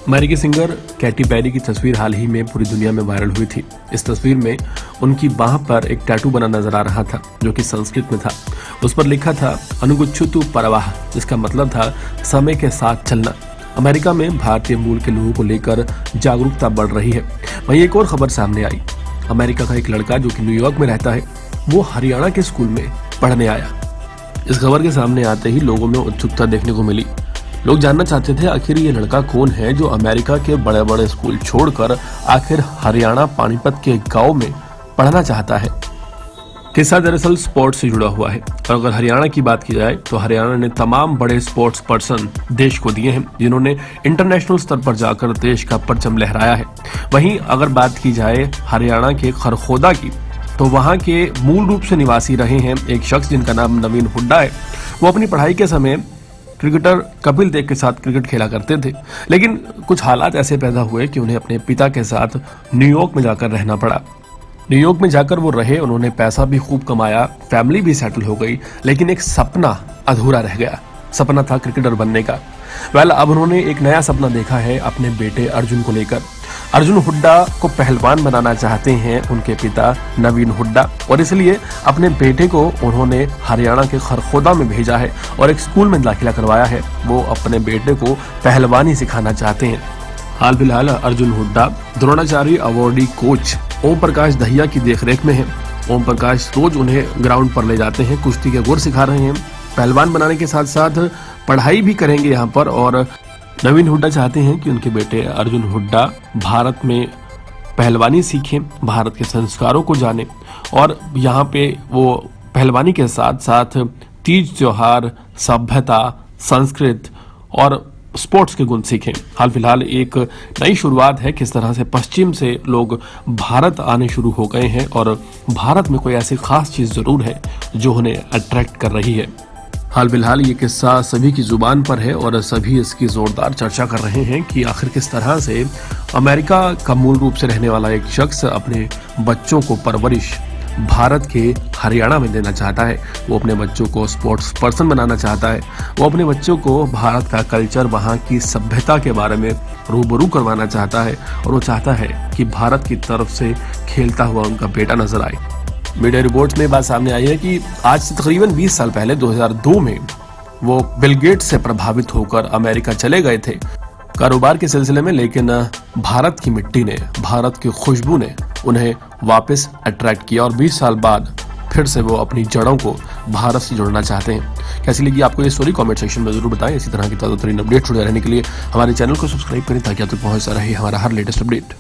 अमेरिकी singer Katy Perry की तस्वीर हाल ही में पूरी दुनिया में वायरल हुई थी। इस तस्वीर में उनकी बाह पर एक टैटू बना नजर आ रहा था जो कि संस्कृत में था। उस पर लिखा था अनुगच्छतु परवाह, जिसका मतलब था समय के साथ चलना। अमेरिका में भारतीय मूल के लोगों को लेकर जागरूकता बढ़ रही है। वहीं एक और खबर सामने आई। अमेरिका का एक लड़का जो कि न्यूयॉर्क में रहता है, वो हरियाणा के स्कूल में पढ़ने आया। इस खबर के सामने आते ही लोगों में उत्सुकता देखने को मिली। लोग जानना चाहते थे आखिर ये लड़का कौन है जो अमेरिका के बड़े बड़े स्कूल छोड़कर आखिर हरियाणा पानीपत के गांव में पढ़ना चाहता है। किस्सा दरअसल स्पोर्ट्स से जुड़ा हुआ है और अगर हरियाणा की बात की जाए तो हरियाणा ने तमाम बड़े स्पोर्ट्स पर्सन देश को दिए हैं जिन्होंने इंटरनेशनल स्तर पर जाकर देश का परचम लहराया है। वहीं अगर बात की जाए हरियाणा के खरखोदा की, तो वहां के मूल रूप से निवासी रहे हैं एक शख्स जिनका नाम नवीन हुड्डा है। वो अपनी पढ़ाई के समय क्रिकेटर कपिल देव के साथ क्रिकेट खेला करते थे, लेकिन कुछ हालात ऐसे पैदा हुए कि उन्हें अपने पिता के साथ न्यूयॉर्क में जाकर रहना पड़ा। न्यूयॉर्क में जाकर वो रहे, उन्होंने पैसा भी खूब कमाया, फैमिली भी सेटल हो गई, लेकिन एक सपना अधूरा रह गया। सपना था क्रिकेटर बनने का। अब उन्होंने एक नया सपना देखा है अपने बेटे अर्जुन को लेकर। अर्जुन हुड्डा को पहलवान बनाना चाहते हैं उनके पिता नवीन हुड्डा, और इसलिए अपने बेटे को उन्होंने हरियाणा के खरखोदा में भेजा है और एक स्कूल में दाखिला करवाया है। वो अपने बेटे को पहलवानी सिखाना चाहते हैं। हाल फिलहाल अर्जुन हुड्डा द्रोणाचार्य अवार्डी कोच ओम प्रकाश दहिया की देखरेख में है। ओम प्रकाश रोज उन्हें ग्राउंड पर ले जाते हैं, कुश्ती के गुर सिखा रहे हैं, पहलवान बनाने के साथ साथ पढ़ाई भी करेंगे यहाँ पर। और नवीन हुड्डा चाहते हैं कि उनके बेटे अर्जुन हुड्डा भारत में पहलवानी सीखें, भारत के संस्कारों को जाने और यहाँ पे वो पहलवानी के साथ साथ तीज त्योहार, सभ्यता, संस्कृत और स्पोर्ट्स के गुण सीखें। हाल फिलहाल एक नई शुरुआत है, किस तरह से पश्चिम से लोग भारत आने शुरू हो गए हैं और भारत में कोई ऐसी खास चीज़ ज़रूर है जो उन्हें अट्रैक्ट कर रही है। हाल फिलहाल ये किस्सा सभी की जुबान पर है और सभी इसकी जोरदार चर्चा कर रहे हैं कि आखिर किस तरह से अमेरिका का मूल रूप से रहने वाला एक शख्स अपने बच्चों को परवरिश भारत के हरियाणा में देना चाहता है। वो अपने बच्चों को स्पोर्ट्स पर्सन बनाना चाहता है। वो अपने बच्चों को भारत का कल्चर, वहाँ की सभ्यता के बारे में रूबरू करवाना चाहता है और वो चाहता है कि भारत की तरफ से खेलता हुआ उनका बेटा नजर आए। मीडिया रिपोर्ट्स में बात सामने आई है कि आज से तकरीबन 20 साल पहले 2002 में वो बिल गेट्स से प्रभावित होकर अमेरिका चले गए थे कारोबार के सिलसिले में, लेकिन भारत की मिट्टी ने, भारत की खुशबू ने उन्हें वापस अट्रैक्ट किया और 20 साल बाद फिर से वो अपनी जड़ों को भारत से जोड़ना चाहते हैं। कैसी लगी आपको ये स्टोरी? कमेंट सेक्शन में जरूर बताएं। इसी तरह की ताज़ा तरीन अपडेट जुड़े रहने के लिए हमारे चैनल को सब्सक्राइब करें ताकि आप तक पहुंचता रहे हमारा हर लेटेस्ट अपडेट।